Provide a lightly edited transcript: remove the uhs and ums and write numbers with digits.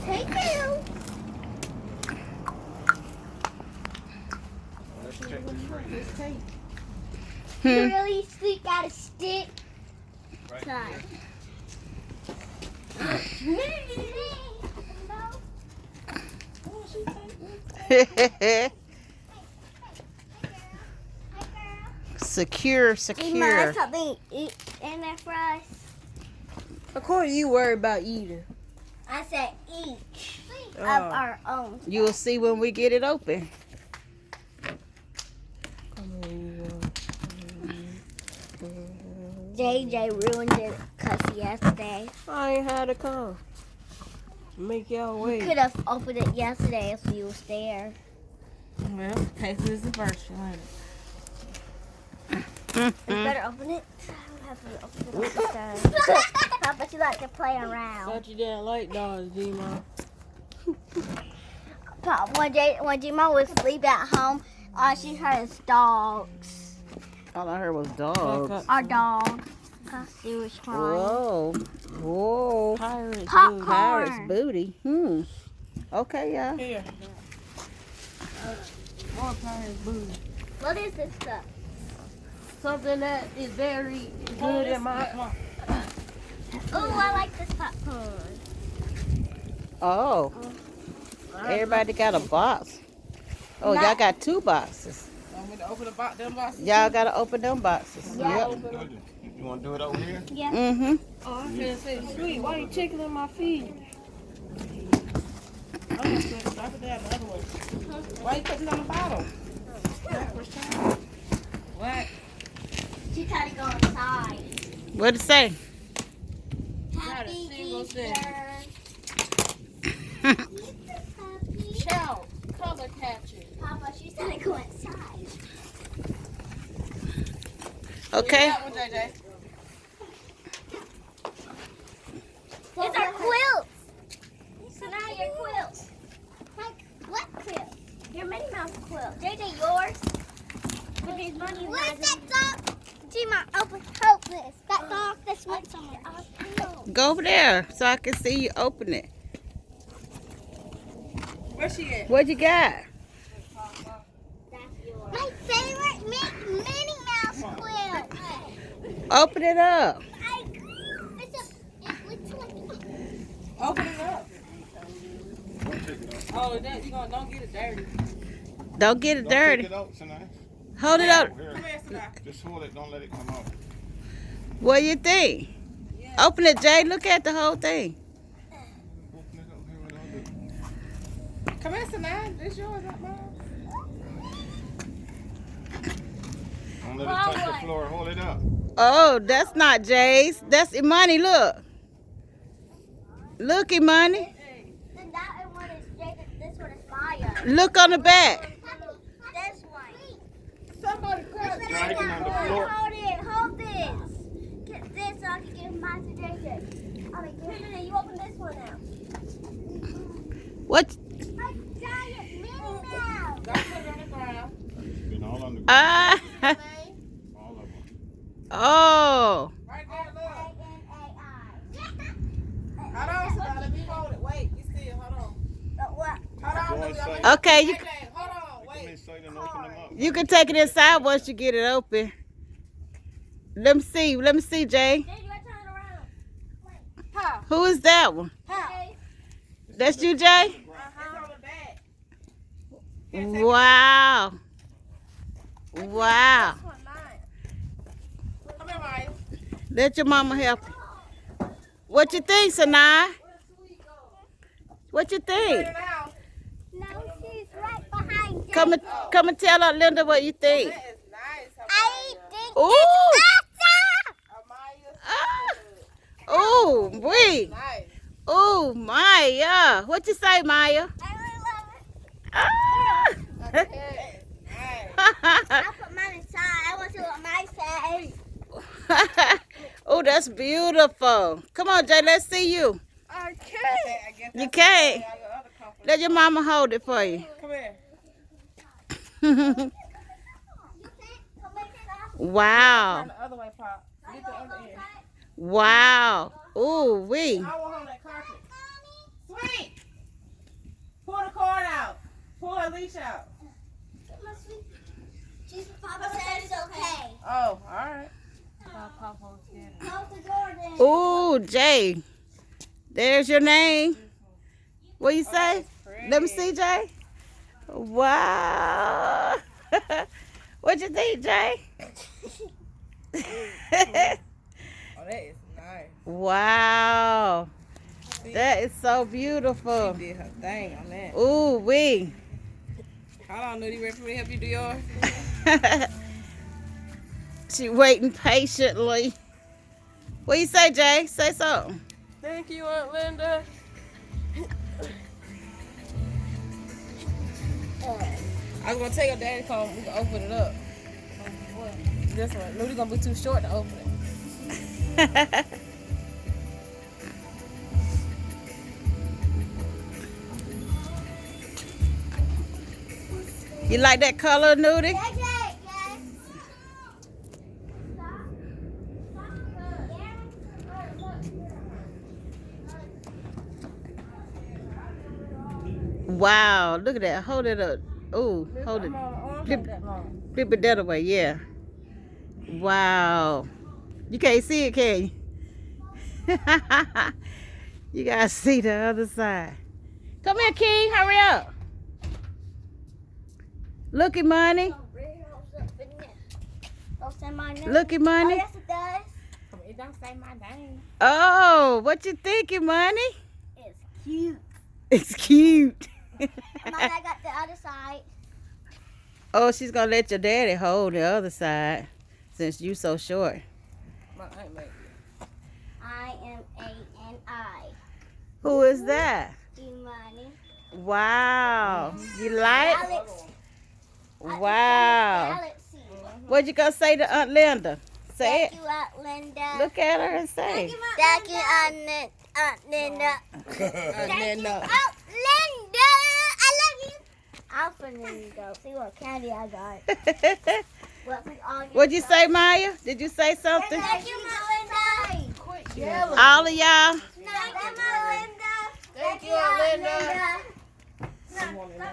Take you. Let's check the screen. You really squeak out a stick. Right Sorry. Secure. Something eat in there for us. Of course you worry about eating. I said each of our own. You'll see when we get it open. JJ ruined it because yesterday. I ain't had to come. Make y'all We wait. could have opened it yesterday if we was there. Well, case is the first one. It's better open it. I don't have to open it all the time. How about you like to play around? Thought you didn't like dogs, G-Mom. When G-Mom was asleep at home, all she heard is dogs. All I heard was dogs. Our dog. Cause she was crying. Whoa. Pirates Popcorn. Pirate's booty. Okay, yeah. Here. More pirates booty. What is this stuff? Something that is very good in my. Oh, I like this popcorn. Oh. Everybody got a box. Oh, y'all got 2 boxes. Want me to open them boxes? Y'all got to open them boxes. Yeah. Yep. You want to do it over here? Yeah. Oh, I can't say, sweet, why you checking on my feet? I'm gonna drop it down the other way. Why you putting it on the bottom? What? She tried to go inside. What'd it say? Not a Happy single Easter. thing. Chow, color catching. Papa, she said to go inside. Okay. That one, JJ. It's our quilts. So now your quilt. Like, what quilt? Your Minnie Mouse quilt. JJ, yours? With these money. Where's that dog? G-Mom, open this. That dog, this one somewhere. Go over there so I can see you open it. Where's she at? What you got? My favorite Minnie Mouse quilt. Open it up. Open it up. Oh, that, don't get it dirty. Don't get it dirty. Take it out, Sanai. Hold it up. Here. Come here, Sanai. Just hold it. Don't let it come out. What do you think? Yeah. Open it, Jay. Look at the whole thing. Open it up here with all the... Come here, Sanai. This yours, not mine. Don't let it touch the floor. Hold it up. Oh, that's not Jay's. That's Imani. Look. Look, Imani. Then that one is Jacob. This one is Maya. Look on the back. This one. Somebody grab it. Drag it on the floor. Hold this. Get this so I can give mine to JJ. I mean, you open this one now. What? A giant Minnie Mouse. Don't put it on the ground. It's been all on the ground. Ah. All of them. Oh. Right there, look. A-N-A-I. Hold on, Sanai. Let me hold it. Wait, you still. Hold on. What? Hold Go on. inside. Okay, you Hold on. Come Wait. inside and open them up. you can take it inside once you get it open. Let me see. Let me see, Jay. Did you turn around? Huh? Who is that one? Huh? That's you, Jay? It's on the back. Wow. Wow. This one mine. Come here, Maya. Let your mama help you. What you think, Sanai? What you Put think? it out. No, she's right behind you. Come and tell her, Linda, what you think. That is nice. I think Ooh. it's awesome. Amaya. Ooh, wait. Nice. Ooh, Maya. What you say, Maya? I really love it. Ah. Okay. Nice. I'll put mine inside. I want to see what mine says. Oh, that's beautiful. Come on, Jay, let's see you. I guess You that's can't. I got other comfort. Let your mama hold it for you. Come here. Wow. Turn the other way, Pop. Get the other end. Wow. Ooh, wee. I want on that carpet. Sweet. leash out? Papa said it's okay. Oh, all right. Close the door then. Ooh, Jay. There's your name. What you say? Let me see, Jay. Wow. What you think, Jay? Oh, that is nice. Wow. That is so beautiful. She did her thing on that. Ooh, wee. Hold on, Nudie. Ready for me to help you do yours? She waiting patiently. What you say, Jay? Say something. Thank you, Aunt Linda. I was gonna take her daddy comb. We can open it up. This one. Nudie gonna be too short to open it. You like that color, Nudie? Wow, look at that. Hold it up. Ooh, hold it. Flip it that way, yeah. Wow. You can't see it, can you? You gotta see the other side. Come here, Key. Hurry up. Look at money. Don't say my name. Look at Oh, money. yes, it does. It don't say my name. Oh, what you thinking, money? It's cute. It's cute. Mine, I got the other side. Oh, she's gonna let your daddy hold the other side since you so short. My aunt made it. I-M-A-N-I. Who is that? Imani. Wow. You like? Galaxy. Wow. Galaxy. What you gonna say to Aunt Linda? Say Thank it. you, Aunt Linda. Look at her and say. Thank you, Aunt Linda. Aunt Linda. Aunt Linda. I love you. I'm finna go see what candy I got. What'd you say, Maya? Did you say something? Thank you, Aunt Linda. Quit yelling. All of y'all. Thank you, Aunt Linda. Thank you, Aunt Linda. Linda.